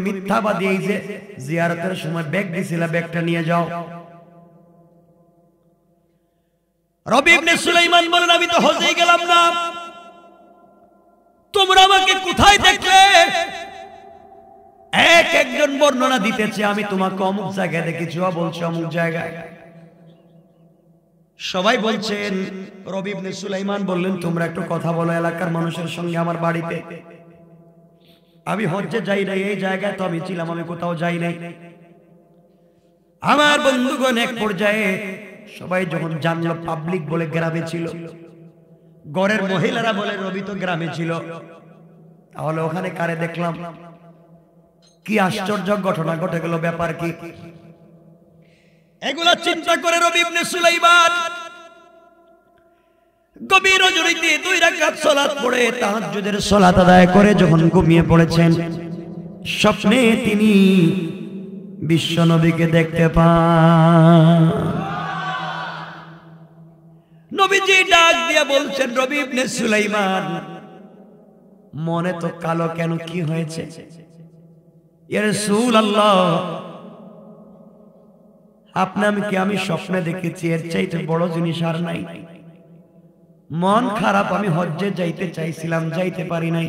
মিথ্যাবাদী, এই যে জিয়ারতের সময় ব্যাগ দিছিলা, ব্যাগটা নিয়ে যাও। রবি ইবনে সুলাইমান বলেন, আমি তো হজে গেলাম না, তোমরা আমাকে কোথায় দেখলে? একজন বর্ণনা দিতেছে, আমি তোমাকে অমুক জায়গায় দেখেছি, বলছো অমুক জায়গায়। সবাই বলছেন, রবি ইবনে সুলাইমান বললেন, তোমরা একটু কথা বলো এলাকার মানুষের সঙ্গে আমার বাড়িতে। আমি হজ্জে যাই নাই, এই জায়গায় তো আমি ছিলাম, আমি কোথাও যাই নাই। আমার বন্ধুগণ এক পর্যায়ে সবাই যখন জানলো পাবলিক বলে গ্রামে ছিল, গড়ের মহিলারা বলে রবি তো গ্রামে ছিল, তাহলে ওখানে কারে দেখলাম? কি আশ্চর্য ঘটনা ঘটে গেল, ব্যাপার কি? এগুলা চিন্তা করে রবি ইবনে সুলাইমান গভীর রজনীতে 2 রাকাত সালাত পড়ে তাহাজ্জুদের সালাত আদায় করে যখন ঘুমিয়ে পড়েছেন, স্বপ্নে তিনি বিশ্ব নবীকে দেখতে পান। নবীজি ডাক দিয়া বলছেন, রবি ইবনে সুলাইমান, মনে তো কালো কেন, কি হয়েছে? ইয়া রাসূলুল্লাহ, আপনাকে আমি স্বপ্নে দেখেছি, এর চাইতে বড় জিনিস আর নাই। মন খারাপ, আমি হজ্জে যাইতে চাইছিলাম, যাইতে পারি নাই।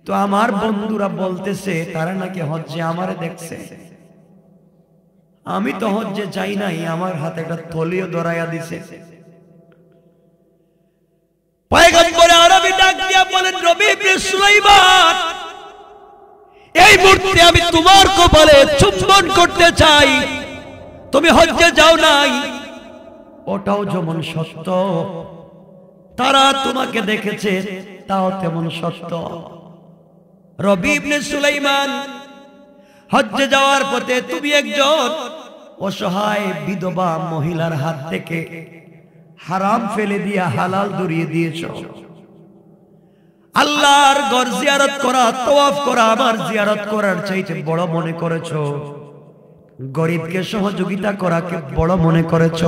তো আমার বন্ধুরা বলতেছে তারা নাকি হজ্জে আমারে দেখছে, আমি তো হজ্জে যাই নাই, আমার হাতে একটা থলিও ধরাইয়া দিছে। পয়গম্বর আরবি ডাক দিয়া বলেন, রবি ইবনে সুলাইমান, এই মুহূর্তে আমি তোমার কপালে চুম্বন করতে চাই, তুমি হজ্জে যাও নাই, ওটাও যেমন সত্য, তারা তোমাকে দেখেছে তাও তেমন সত্য। রবি ইবনে সুলাইমান, হজ্জে যাওয়ার পথে তুমি একজন অসহায় বিধবা মহিলার হাত থেকে হারাম ফেলে দিয়া হালাল দরিয়ে দিয়েছ। আল্লাহর ঘর জিয়ারত করা, তওয়াফ করা আমার জিয়ারত করার চাইতে বড় মনে করেছো। গরিবকে সহযোগিতা করাকে বড় মনে করেছ,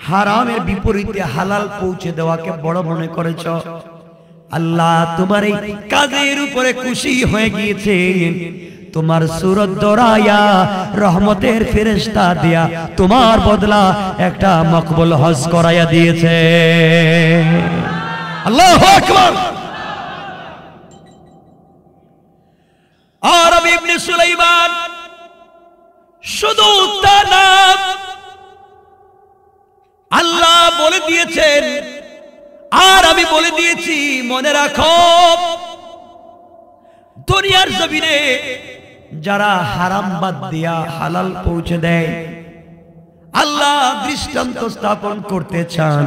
হারামের বিপরীতে হালাল পৌঁছে দেওয়াকে বড় মনে করেছ। আল্লাহ তোমার এই কাজের উপরে খুশি হয়ে গিয়েছে, তোমার সূরত দরায়া রহমতের ফেরেশতা দিয়া তোমার বদলা একটা মকবুল হজ করায়া দিয়েছে। আল্লাহু আকবার। আর ইবনে সুলাইমান শুধু তার নাম আল্লাহ বলে দিয়েছেন, আর আমি বলে দিয়েছি মনে রাখো, দুনিয়ার জমিনে যারা হারাম বাদ দিয়া হালাল পৌঁছে দেয়, আল্লাহ দৃষ্টান্ত স্থাপন করতে চান।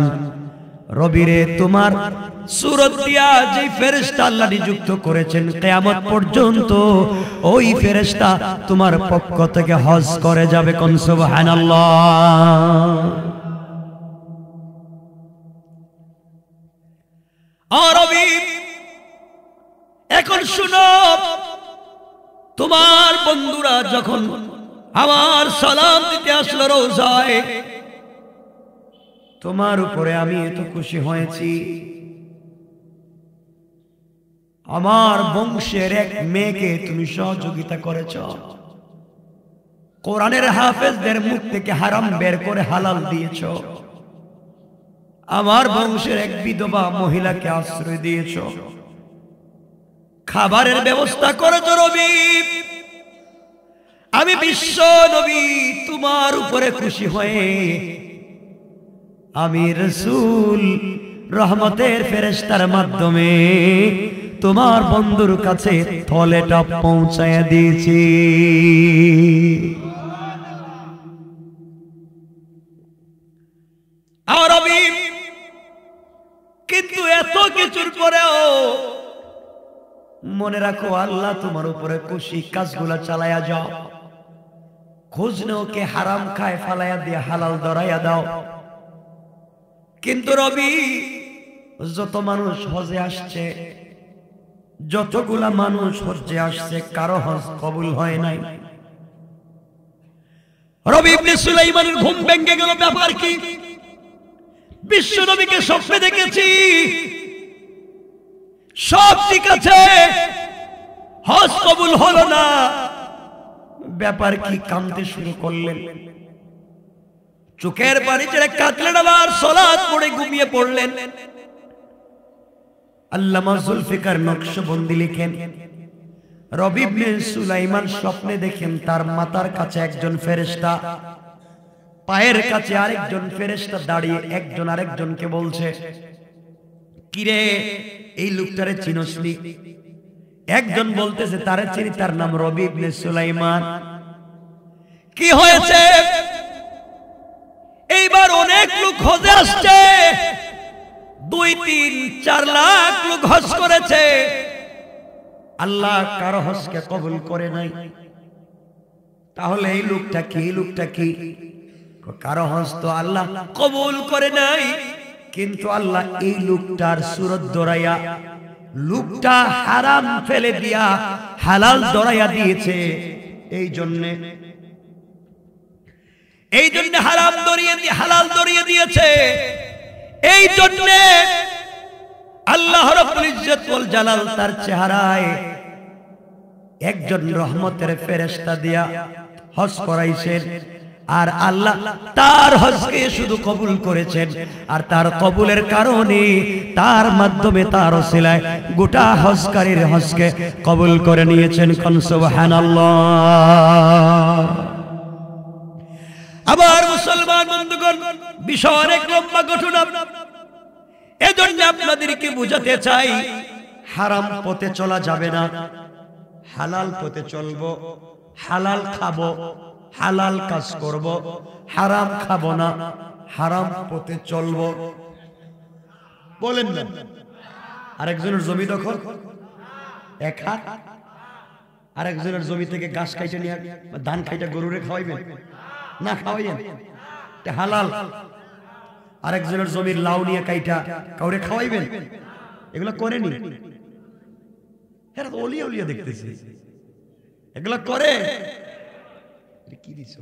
রবিরে তোমার সূরত দিয়া যে ফেরেশতা আল্লাহ নিযুক্ত করেছেন, কিয়ামত পর্যন্ত ওই ফেরেশতা তোমার পক্ষ থেকে হজ করে যাবে। কোন সুবহানাল্লাহ। আর এখন শুনো, তোমার বন্ধুরা যখন আমার সালাম দিতে আসলো রোজায়, তোমার উপরে আমি এত খুশি হয়েছি। আমার বংশের এক মেয়েকে তুমি সহযোগিতা করেছ, কোরআনের হাফেজদের মুখ থেকে হারাম বের করে হালাল দিয়েছ, আমার বংশের এক বিধবা মহিলাকে আশ্রয় দিয়েছ, খাবারের ব্যবস্থা করেছ। রবি, আমি বিশ্ব নবী তোমার উপরে খুশি হয়ে আমি রাসূল রহমতের ফেরেশতার মাধ্যমে তোমার বন্ধুর কাছে থলেটা পৌঁছায়া দিয়েছি। আর আমি কিন্তু এত কিছুর পরেও মনে রাখো, আল্লাহ তোমার উপরে খুশি, কাজগুলা চালায়া যাও। খোঁজ নেও কে হারাম খায়, ফালাইয়া দিয়ে হালাল ধরাইয়া দাও। কিন্তু রবি, যত মানুষ হজে আসছে, যতগুলা মানুষ হজে আসছে, কারো হজ কবুল হয় নাই। রবি ইবনে সুলাইমানের ঘুম ভেঙে গেল। ব্যাপার কি? বিশ্ব নবীকে স্বপ্নে দেখেছি, সব ঠিক আছে, হজ কবুল হলো না। ব্যাপার কি? কাঁদতে শুরু করলেন, চোখের পানি ছেড়ে কাঁদলেন, আবার সালাত পড়ে ঘুমিয়ে পড়লেন। আল্লামা জুলফিকার নকশবন্দি লিখেন, রবি ইবনে সুলাইমান স্বপ্নে দেখেন তার মাথার কাছে একজন ফেরেশতা, পায়ের কাছে আরেকজন ফেরেশতা দাঁড়িয়ে একজন আরেকজনকে বলছে, কিরে এই লোকটারে চিনসনি? একজন বলতেছে তারে চিনি, তার নাম রবি ইবনে সুলাইমান। কি হয়েছে? এইবার অনেক লোক হজে আসছে, 2-3-4 লাখ লোক হজ করেছে, আল্লাহ কারো হজকে কবুল করে নাই। তাহলে এই লোকটা কি? এই লোকটা কি? কারো হজ তো আল্লাহ কবুল করে নাই, কিন্তু আল্লাহ এই লোকটার সূরত দরাইয়া, লোকটা হারাম ফেলে দিয়া হালাল দরাইয়া দিয়েছে। এই জন্য হারাম দরিয়ে দিয়ে হালাল দরিয়ে দিয়েছে। এই জন্য আল্লাহ রাব্বুল ইজ্জত ওয়াল জালাল তার চেহারায় একজন রহমতের ফেরেশতা দিয়া হজ করাইছেন, আর আল্লাহ তার হজকে শুধু কবুল করেছেন, আর তার কবুলের কারণে তার মাধ্যমে তার ওসিলায় গোটা হজকারীর হজকে কবুল করে নিয়েছেন। কোন সুবহানাল্লাহ। আবার মুসলমান বন্ধুগণ, বিষয় অনেক লম্বা ঘটনা, এজন্য আপনাদেরকে বুঝাতে চাই, হারাম পথে চলা যাবে না, হালাল পথে চলবো, হালাল খাবো, হালাল কাজ করব, হারাম খাবো না, হারাম পথে চলবো। বলেন না? আরেকজনের জমি দখল, এক হাত, আরেকজনের জমি থেকে ঘাস খাইতে নিয়ে ধান খাইতে গরুরে খাওয়াইবেন না? খাওয়াইবেন, এটা হালাল। আরেকজনের জমির লাউ নিয়ে কাইটা কাউরে খাওয়াইবেন? এগুলো করেনি, এরা তো অলিয়া অলিয়া দেখতেছি, এগুলো করে। কি দিছ?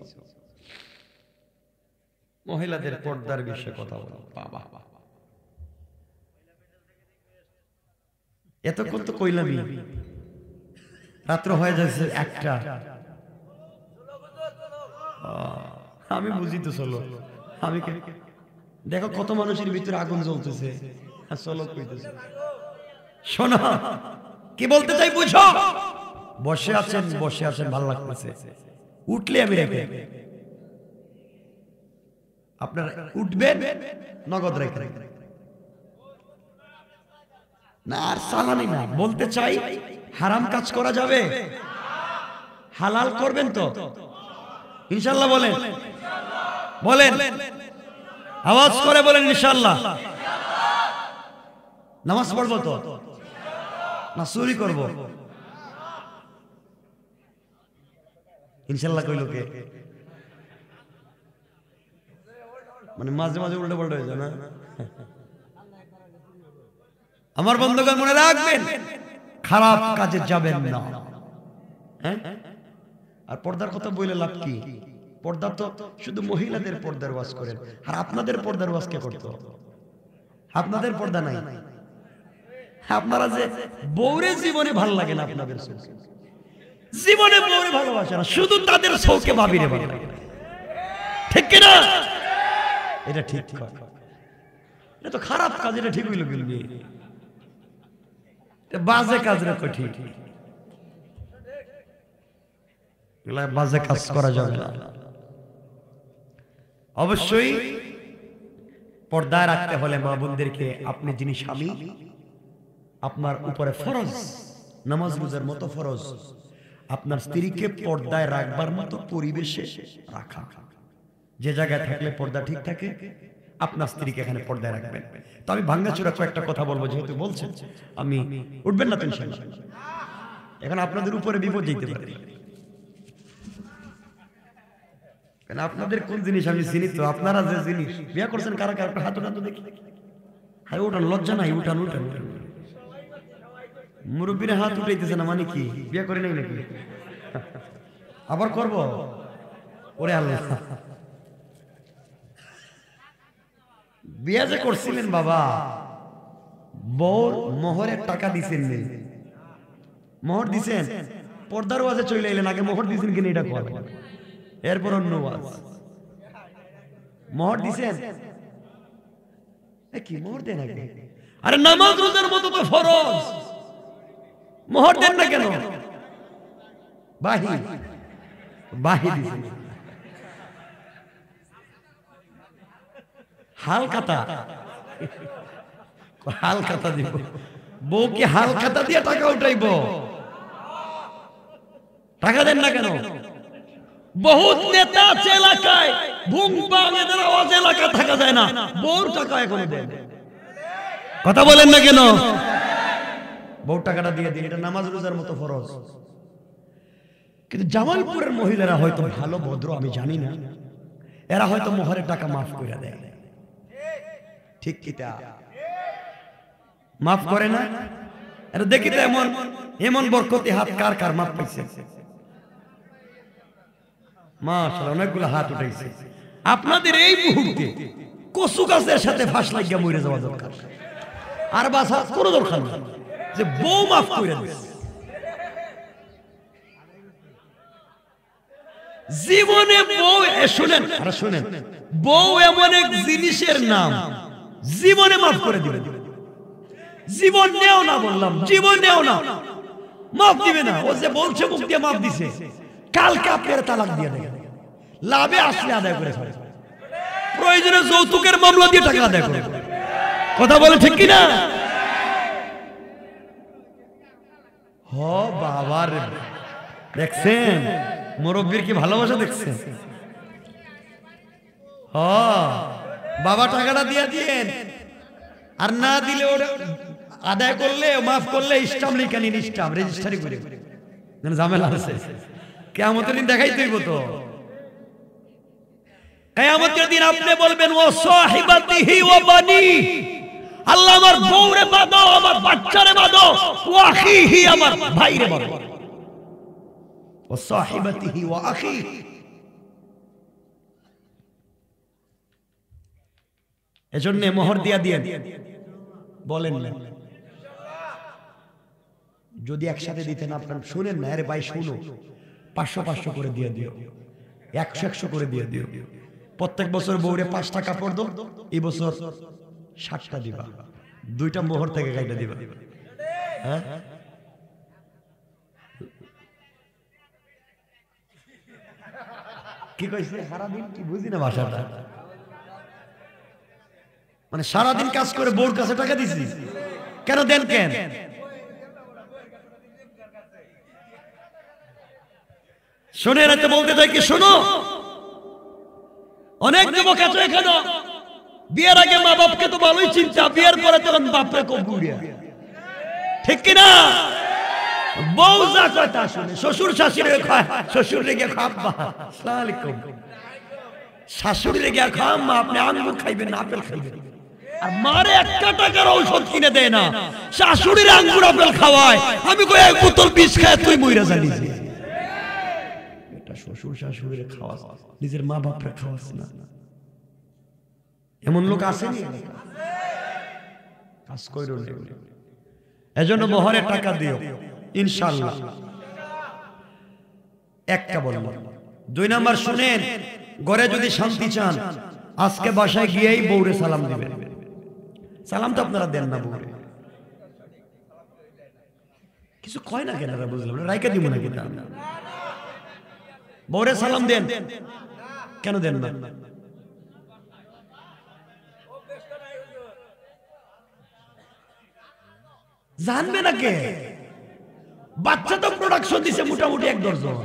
মহিলাদের পর্দার বিষয়ে কথা বলো। বাবা এতক্ষণ তো কইলামই, রাত্র হয়ে যাচ্ছে 1টা। আমি বুঝি তো চলো, আমি দেখো কত মানুষের ভিতরে আগুন জ্বলতেছে, চলো কইতেছে। শোনো কি বলতে চাই বুঝো। বসে আছেন ভালো লাগতেছে, উঠলে আমি রেখে আপনারা উঠবেন, নগদ রেখে না, আর সালানি না। বলতে চাই হারাম কাজ করা যাবে, হালাল করবেন তো ইনশাআল্লাহ? বলেন বলেন, আওয়াজ করে বলেন ইনশাআল্লাহ। নামাজ পড়বো তো না চুরি করব? ইনশাআল্লাহ কইলো কে? মানে মাঝে মাঝে উল্টো পাল্টা হয়ে যায় না? আমার বন্ধুগণ মনে রাখবেন, খারাপ কাজে যাবেন না। হ্যাঁ, আর পর্দার কথা বলে লাভ কি? পর্দা তো শুধু মহিলাদের পর্দার ওয়াজ করেন, আর আপনাদের পর্দার ওয়াজ কে করতো? আপনাদের পর্দা নাই। আপনারা যে বউরে জীবনে ভালো লাগে না, আপনাদের জীবনে বউরে ভালোবাসে না, শুধু তাদের চৌকে ভাবিরে ভালো লাগে, ঠিক কিনা? এটা ঠিক কথা, এটা তো খারাপ কাজ, এটা ঠিক হইল বলবি, বাজে কাজ রে ঠিক, বাজে কাজ করা যাবে না। অবশ্যই পর্দায় রাখতে হলে মা বোনদেরকে, আপনি যিনি স্বামী, আপনার উপরে ফরজ, নামাজ রোজার মতো ফরজ আপনার স্ত্রীকে পর্দায় রাখবার মতো পরিবেশে রাখা। যে জায়গায় থাকলে পর্দা ঠিক থাকে, আপনার স্ত্রীকে এখানে পর্দায় রাখবেন। তো আমি ভাঙ্গাচোরা কয়েকটা কথা বলবো, যেহেতু বলছেন আমি, উঠবেন না টেনশন, এখন আপনাদের উপরে বিপদ যেতে পারে। আপনাদের কোন জিনিস আমি চিনি তো, আপনারা যে জিনিস বিয়া করছেন কারা কারা হাত উঠান তো দেখি। হ্যাঁ উঠান, লজ্জা নাই, উঠান উঠান উঠান। মুরব্বীরা হাত উঠাইতেছে না মানে কি বিয়া করে নাই নাকি? আবার করব? ওরে আল্লাহ, বিয়া যে করছিলেন বাবা, বউর মোহরের টাকা দিছেন নেই? মোহর দিছেন, পর্দার ওয়াজে চলে এলেন, আগে মোহর দিছেন কিনা এটা কল, এরপর অন্য ওয়াজ। মোহর দিছেন কি? মোহর দেন আগে। আরে নামাজ রোজার মতো তো ফরজ, মোহর দেন না কেন? বাহি বাহি দিছেন, হালখাতা, হালখাতা দিব। বউকে হালখাতা দিয়ে টাকা উঠাইব, টাকা দেন না কেন? বহুত নেতা আছে এলাকায়, বুম বাম এদের আওয়াজ এলাকা থাকা যায় না, বউর টাকা এখন দেন। কথা বলেন না কেন? বউর টাকাটা দিয়ে দিন, এটা নামাজ রোজার মতো ফরজ। কিন্তু জামালপুরের মহিলারা হয়তো ভালো ভদ্র, আমি জানি না, এরা হয়তো মোহরের টাকা মাফ করে দেয়, ঠিক কিটা? মাফ করে না? এটা দেখি তো এমন এমন বরকতি হাত কার কার মাফ পাইছে? মাশাআল্লাহ, অনেকগুলো হাত উঠাইছে। আপনাদের এই মুহূর্তে কচু গাছের সাথে ফাঁস লাগিয়া মরে যাওয়া দরকার, আর বাসা কোনো দরকার নেই, যে বউ মাফ করে দিচ্ছে। জীবনে বউ, শুনেন আরে শুনেন, বউ এমন এক জিনিসের নাম, জীবনে মাফ করে দিবে। জীবন নেও না বললাম, জীবন নেও না, মাফ দিবে না। ও যে বলছে মুখ দিয়ে মাফ দিছে, কালকে আপনার তালাক দিয়ে দেবে, লাভে আসলে আদায় করে ফেলে, প্রয়োজনে যৌতুকের মামলা দিয়ে টাকা আদায় করে। কথা বলে ঠিক কিনা? হ বাবা রে, দেখছেন মুরব্বীর কি ভালোবাসা দেখছেন? হ বাবা টাকাটা দিয়ে দিয়েন, আর না দিলে ওটা আদায় করলে, মাফ করলে স্টাম্প লিখে নিন, স্টাম্প রেজিস্ট্রি করে, ঝামেলা আছে। কিয়ামতের দিন দেখাই দেব তো, কিয়ামতের দিন আপনি বলবেন ও সাহিবাতিহি ওয়া বানি, আল্লাহ আমার বউরে বাঁধো, আমার বাচ্চারে বাঁধো, ওয়া আখিহি, আমার ভাইরে বাঁধো। ও সাহিবাতিহি ওয়া আখি, এজন্য মোহর দিয়া দিয়ে বলেন না, যদি একসাথে দিতেন আপনার শুনেন না, আরে ভাই শুনো, 500 করে দিয়ে দিও, 100 করে দিয়ে দিও। প্রত্যেক বছর বউরে 5টা কাপড় দাও, এই বছর 60টা দিবা, 2টা মোহর থেকে কাইটা দিবা। হ্যাঁ কি কইছে? সারাদিন কি বুঝি না ভাষাটা, মানে সারাদিন কাজ করে বউর কাছে টাকা দিছি, কেন দেন? কেন শুনে রাখতে বলতে চাই কি, শোনো, অনেক যুবক আছে এখানে বিয়ের আগে মা বাপকে তো ভালোই চিন্তা, বিয়ের পরে তখন বাপরে খুব গুড়িয়া, ঠিক কিনা? বউ যা কথা শুনে, শ্বশুর শাশুড়ি খায়, শ্বশুর রেগে খাব্বা, আসসালামু আলাইকুম, শাশুড়ি রেগে খাম্মা, আপনি আঙ্গুর খাইবেন না আপেল খাইবেন। আর মারে 1 টাকার ঔষধ কিনে দেয় না, শাশুড়ির আঙ্গুর আপেল খাওয়ায়। আমি কই এক বোতল বিষ খায় তুই মইরা জানিস, এটা শ্বশুর শাশুড়িরে খাওয়াস, নিজের মা বাপরে খাওয়াস না। এমন লোক আসেনি? কাজ কইরো না। এজন্য মোহরে টাকা দিও ইনশাআল্লাহ। একটা বললাম। 2 নাম্বার শুনেন, ঘরে যদি শান্তি চান, আজকে বাসায় গিয়েই বউরে সালাম দিবেন। সালাম তো আপনারা দেন না বউরে, কিছু কয় না কেন? বুঝলাম না, রাইকা দিব না কি? বউরে সালাম দেন, কেন দেন না? জানবে না কে? বাচ্চা তো প্রোডাকশন দিছে মোটামুটি 1 ডজন,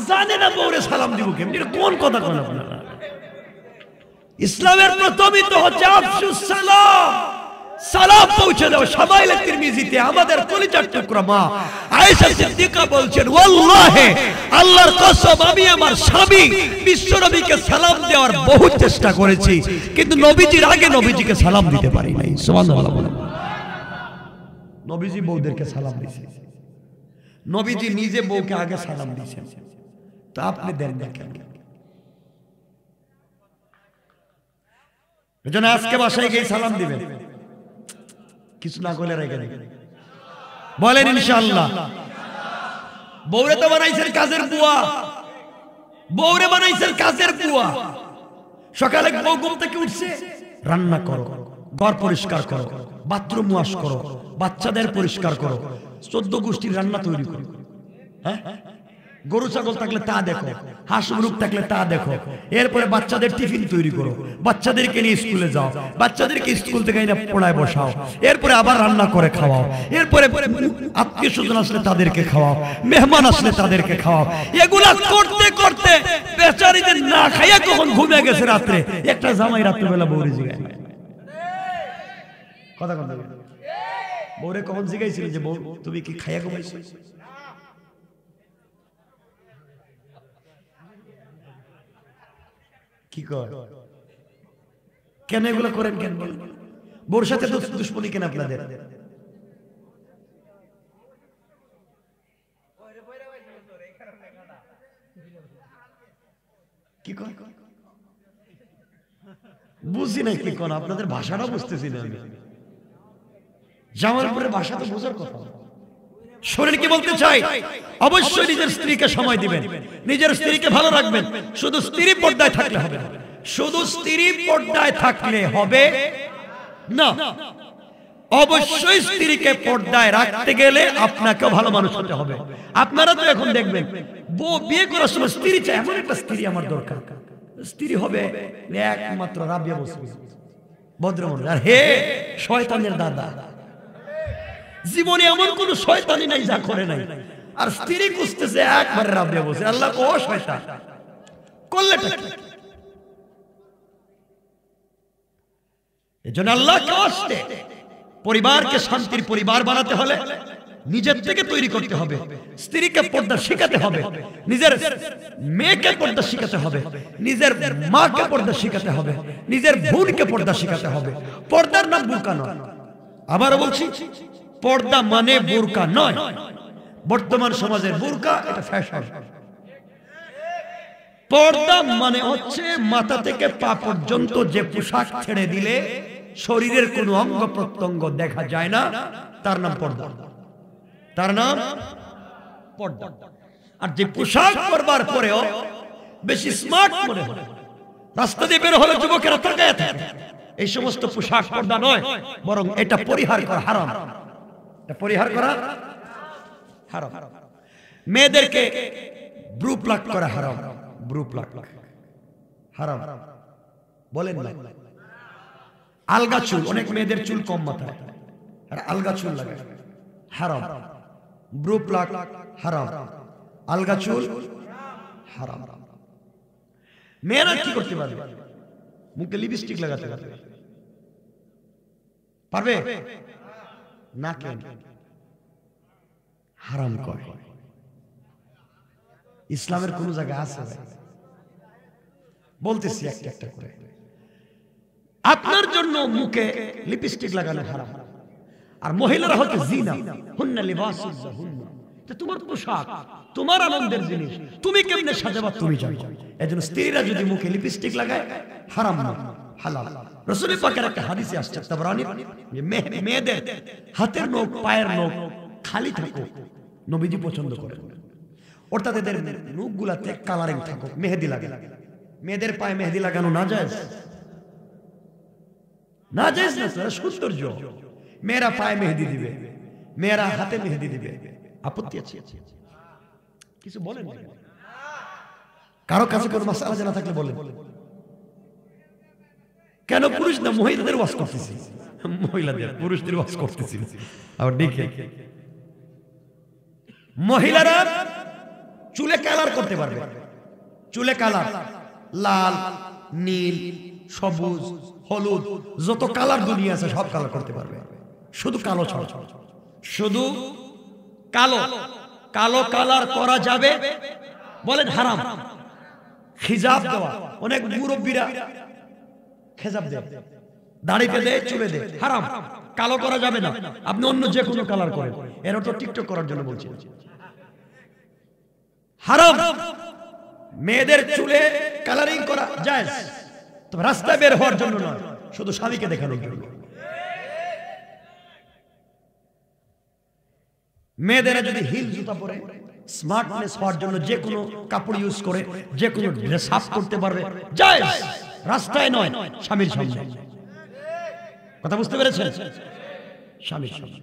জানে না বউরে সালাম দিব কেমনি? কোন কথা কোন আপনারা? ইসলামের প্রথমই তো হচ্ছে আফসুস সালাম, সালাম পৌঁছে দাও। শামাইল তিরমিজিতে আমাদের কলিজার টুকরা মা আয়েশা সিদ্দিকা বলছেন, ওয়াল্লাহি আল্লাহর কসম, আমি আমার স্বামী বিশ্ব নবীকে সালাম দেওয়ার বহু চেষ্টা করেছি, কিন্তু নবীজির আগে নবীজিকে সালাম দিতে পারি নাই। সুবহানাল্লাহ। নবীজি বউদেরকে সালাম দিয়েছে, নবীজি নিজে বউকে আগে সালাম দিয়েছেন, তো আপনি দেন না কেন? এজন্য আজকে বাসায় গিয়ে সালাম দিবেন, কিছু না করলে রেখে দিবেন, বলেন ইনশাআল্লাহ। বউরে তো বানাইছেন কাজের বুয়া, বউরে বানাইছেন কাজের বুয়া। সকালে বউ ঘুম থেকে উঠছে, রান্না করো, ঘর পরিষ্কার করো, বাথরুম ওয়াশ করো, বাচ্চাদের পরিষ্কার করো, 14 গোষ্ঠীর রান্না তৈরি করো। হ্যাঁ, গরু ছাগল থাকলে তা দেখো, হাঁস মুরগ থাকলে তা দেখো। এরপরে বাচ্চাদের টিফিন তৈরি করো, বাচ্চাদেরকে নিয়ে স্কুলে যাও, বাচ্চাদেরকে স্কুল থেকে এনে পড়ায় বসাও, এরপরে আবার রান্না করে খাওয়াও, এরপরে আত্মীয় স্বজন আসলে তাদেরকে খাওয়াও, মেহমান আসলে তাদেরকে খাওয়াও। এগুলা করতে করতে বেচারিদের না খাইয়া কখন ঘুমিয়ে গেছে রাত্রে। একটা জামাই রাত্রেবেলা বউরে জিগায়, কথা কথা বউরে কখন জিগাইছিল যে বউ তুমি কি খাইয়া ঘুমাইছো? কি কর, কেন এগুলো করেন? কেন বলেন? বউর সাথে দুশ্মনী কেন আপনাদের? কি কর বুঝি না, কি কোন আপনাদের ভাষাটা বুঝতেছি না আমি। জামালপুরের ভাষা তো বোঝার কথা। শরীর কি বলতে চাই? অবশ্যই নিজের স্ত্রীকে সময় দিবেন, নিজের স্ত্রীকে ভালো রাখবেন। শুধু স্ত্রী পর্দায় থাকলে হবে না, শুধু স্ত্রী পর্দায় থাকলে হবে না। অবশ্যই স্ত্রীকে পর্দায় রাখতে গেলে আপনাকেও ভালো মানুষ হতে হবে। আপনারা তো এখন দেখবেন বউ বিয়ে করার সময় স্ত্রী চায়, এমন একটা স্ত্রী আমার দরকার। স্ত্রী হবে একমাত্র রাবিয়া বসরি, ভদ্রমন, আর হে শয়তানের দাদা। জীবনে এমন কোন শয়তানি নাই যা করে নাই। আর স্ত্রী খুঁজতেছে একবারে রাবিয়া বসরি। আল্লাহ ও শয়তান করলে এজন্য আল্লাহকে আসতে পরিবারকে শান্তির পরিবার বানাতে হলে নিজের থেকে তৈরি করতে হবে। স্ত্রীকে পর্দা শেখাতে হবে, নিজের মেয়েকে পর্দা শেখাতে হবে, নিজের মাকে পর্দা শেখাতে হবে, নিজের বোনকে পর্দা শেখাতে হবে। পর্দার নাম বোরকা নয়। আবার বলছি, পর্দা মানে বোরকা নয়। বর্তমান সমাজের বোরকা এটা ফ্যাশন। পর্দা মানে হচ্ছে মাথা থেকে পা পর্যন্ত যে পোশাক ছেড়ে দিলে শরীরের কোনো অঙ্গ প্রত্যঙ্গ দেখা যায় না, তার নাম পর্দা। তার নাম পর্দা। আর যে পোশাক পরবার পরেও বেশি স্মার্ট মনে হয়, রাস্তা দিয়ে বের হলে যুবকেরা তাকায় থাকে, এই সমস্ত পোশাক পর্দা নয়, বরং এটা পরিহার করা হারাম। এটা পরিহার করা হারাম। মেয়েদেরকে ব্রু প্লাক করা হারাম। ব্রু প্লাক হারাম বলেন না। আলগা চুল, অনেক মেয়েদের চুল কম মাথায় আর আলগা চুল লাগে, হারাম। ব্রু প্লাক হারাম, আলগা চুল হারাম। মেয়েরা কি করতে পারবে? মুখে লিপস্টিক লাগাতে পারবে? পারবে না? কেন? হারাম করে। ইসলামের কোন জায়গায় আছে? বলতেছি একটা একটা করে। আপনার জন্য মুখে লিপস্টিক লাগানো হারাম, আর মহিলারা হচ্ছে জিনা, হুন্না লিবাসুল লাহুন্না। তোমার পোশাক, তোমার আনন্দের জিনিস, তুমি কেমনে সাজাবা তুমি জানো। এজন্য স্ত্রীরা যদি মুখে লিপস্টিক লাগায় হারাম না, হালাল। রাসূল পাকের একটা হাদিসে আসছে তাবরানী, যে মেয়েদের হাতের নখ পায়ের নখ খালি থাকুক নবীজি পছন্দ করেন, অর্থাৎ এদের নখগুলাতে কালারিং থাকুক, মেহেদি লাগে। মেয়েদের পায়ে মেহেদি লাগানো নাজায়েজ, নাজায়েজ না, সৌন্দর্য। মেয়েরা পায়ে মেহেদি দিবে, মেয়েরা হাতে মেহেদি দিবে, আপত্তি আছে? কিছু বলেন না। কারো কাছে কোনো মাসআলা জানা থাকলে বলেন। কেন পুরুষ না মহিলাদের ওয়াজ করতেছি? মহিলাদের, পুরুষদের ওয়াজ করতেছি। আবার দেখে মহিলারা চুলে কালার করতে পারবে। চুলে কালার লাল, নীল, সবুজ, হলুদ, যত কালার দুনিয়া আছে সব কালার করতে পারবে, শুধু কালো ছাড়া। শুধু কালো। কালো কালার করা যাবে? বলেন হারাম। খিজাব দেওয়া, অনেক মুরব্বীরা খেজাব দেয়, দাড়িতে দেয়, চুলে দেয়, হারাম। কালো করা যাবে না। আপনি অন্য যে কোনো কালার করেন, এরা তো টিকটক করার জন্য বলছি, হারাম। মেয়েদের চুলে কালারিং করা জায়েজ, তবে রাস্তায় বের হওয়ার জন্য নয়, শুধু স্বামীকে দেখানোর জন্য। মেয়েদেরা যদি হিল জুতা পরে স্মার্টনেস হওয়ার জন্য যে কোনো কাপড় ইউজ করে, যে কোনো ড্রেস আপ করতে পারবে, জায়েজ। রাস্তায় নয়, স্বামীর সামনে। কথা বুঝতে পেরেছেন? স্বামীর সামনে।